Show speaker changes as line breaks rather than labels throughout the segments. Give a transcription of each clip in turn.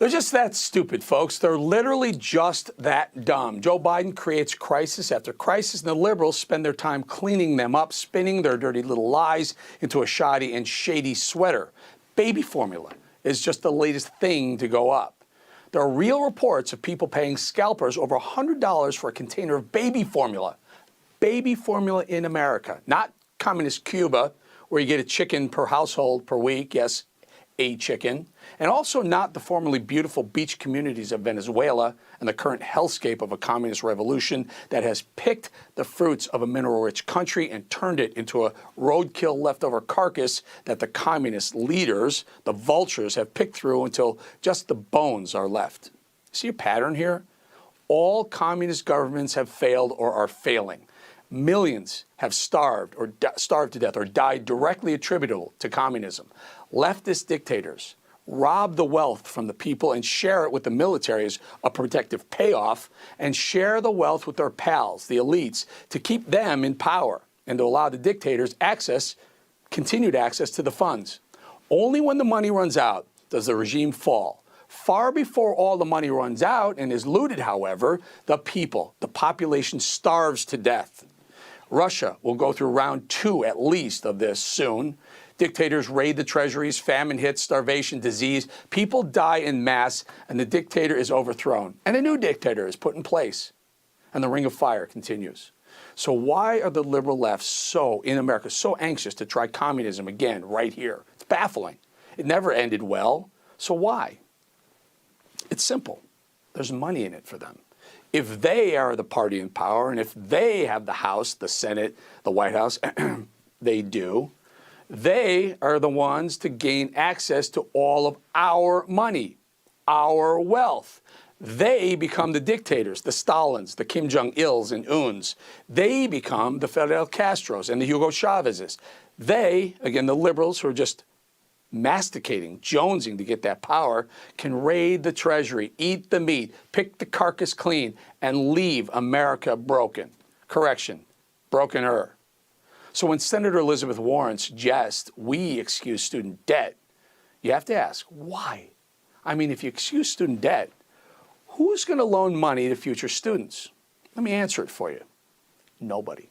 They're just that stupid, folks. They're literally just that dumb. Joe Biden creates crisis after crisis, and the liberals spend their time cleaning them up, spinning their dirty little lies into a shoddy and shady sweater. Baby formula is just the latest thing to go up. There are real reports of people paying scalpers over $100 for a container of baby formula. Baby formula in America, not communist Cuba, where you get a chicken per household per week. Yes, a chicken. And also not the formerly beautiful beach communities of Venezuela and the current hellscape of a communist revolution that has picked the fruits of a mineral-rich country and turned it into a roadkill leftover carcass that the communist leaders, the vultures, have picked through until just the bones are left. See a pattern here? All communist governments have failed or are failing. Millions have starved to death or died directly attributable to communism. Leftist dictators rob the wealth from the people and share it with the military as a protective payoff, and share the wealth with their pals, the elites, to keep them in power and to allow the dictators continued access to the funds. Only when the money runs out does the regime fall. Far before all the money runs out and is looted, however, the population starves to death. Russia will go through round 2 at least of this soon. Dictators raid the treasuries, famine hits, starvation, disease. People die en masse, and the dictator is overthrown. And a new dictator is put in place. And the ring of fire continues. So why are the liberal left in America so anxious to try communism again right here? It's baffling. It never ended well. So why? It's simple. There's money in it for them. If they are the party in power, and if they have the House, the Senate, the White House, they do, they are the ones to gain access to all of our money, our wealth. They become the dictators, the Stalins, the Kim Jong-ils and Uns. They become the Fidel Castros and the Hugo Chavezes. They, again, the liberals who are just masticating, jonesing to get that power, can raid the treasury, eat the meat, pick the carcass clean, and leave America broken. Correction, brokener. So when Senator Elizabeth Warren suggests we excuse student debt, you have to ask, why? I mean, if you excuse student debt, who's going to loan money to future students? Let me answer it for you. Nobody.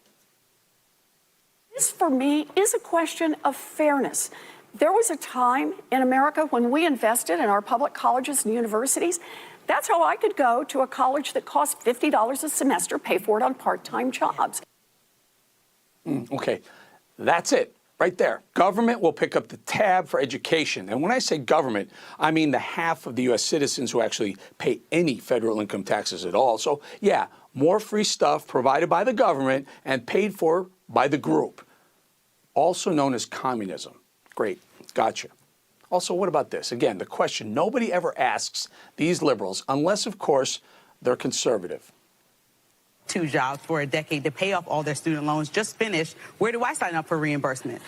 This, for me, is a question of fairness. There was a time in America when we invested in our public colleges and universities. That's how I could go to a college that cost $50 a semester, pay for it on part-time jobs.
Okay, that's it right there. Government will pick up the tab for education. And when I say government, I mean the half of the U.S. citizens who actually pay any federal income taxes at all. So, yeah, more free stuff provided by the government and paid for by the group, also known as communism. Great, gotcha. Also, what about this? Again, the question nobody ever asks these liberals, unless, of course, they're conservative.
2 jobs for a decade to pay off all their student loans, just finished. Where do I sign up for reimbursement?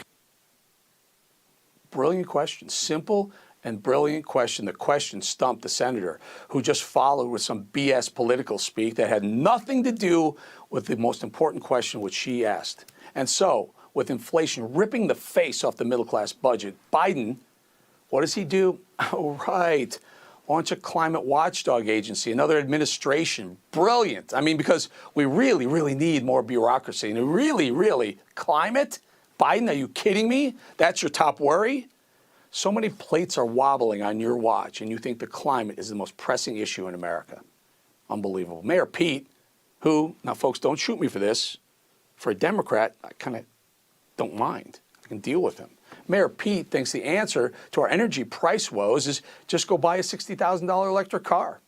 Brilliant question. Simple and brilliant question. The question stumped the senator, who just followed with some BS political speak that had nothing to do with the most important question which she asked. And so, with inflation ripping the face off the middle-class budget, Biden, what does he do? Oh, right. Launch a climate watchdog agency, another administration. Brilliant. I mean, because we really, really need more bureaucracy. And really, climate? Biden, are you kidding me? That's your top worry? So many plates are wobbling on your watch, and you think the climate is the most pressing issue in America. Unbelievable. Mayor Pete, who, now folks, don't shoot me for this, for a Democrat, I kind of don't mind. I can deal with him. Mayor Pete thinks the answer to our energy price woes is just go buy a $60,000 electric car.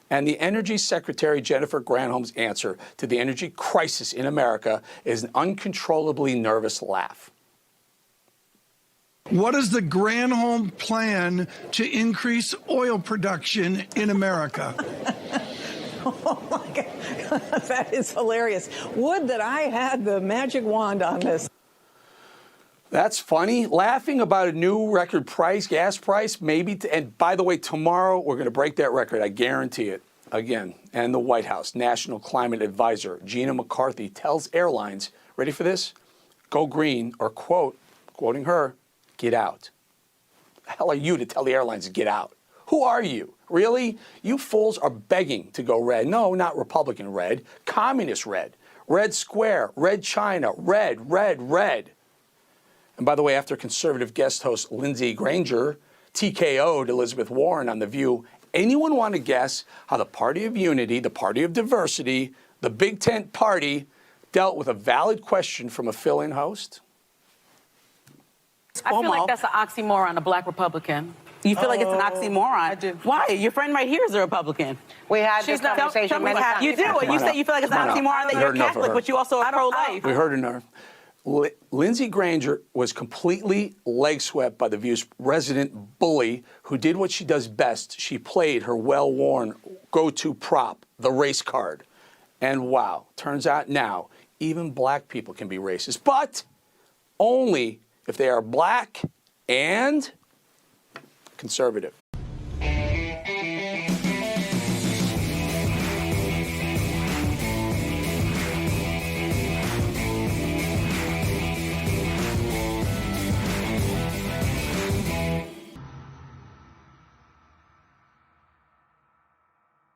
And the Energy Secretary Jennifer Granholm's answer to the energy crisis in America is an uncontrollably nervous laugh.
What is the Granholm plan to increase oil production in America?
Oh my God, that is hilarious. Would that I had the magic wand on this.
That's funny. Laughing about a new record price, gas price, maybe. And by the way, tomorrow we're going to break that record. I guarantee it. Again, and the White House National Climate Advisor Gina McCarthy tells airlines, ready for this? Go green, or quoting her, get out. The hell are you to tell the airlines to get out? Who are you? Really? You fools are begging to go red. No, not Republican red. Communist red. Red Square. Red China. Red, red, red. And by the way, after conservative guest host Lindsey Granger TKO'd Elizabeth Warren on The View, anyone want to guess how the Party of Unity, the Party of Diversity, the Big Tent Party dealt with a valid question from a fill-in host?
I feel like that's an oxymoron, a black Republican.
You feel like it's an oxymoron?
I do.
Why? Your friend right here is a Republican.
We had
She's
this
not-
conversation
tell me
many
what
times.
You do. And you say you feel like it's an
Come on up.
oxymoron that
We
you're
heard enough of
Catholic,
her.
but you also are pro-life.
We heard enough. Lindsey Granger was completely leg swept by The View's resident bully who did what she does best. She played her well-worn go-to prop, the race card. And wow, turns out now even black people can be racist, but only if they are black and conservative.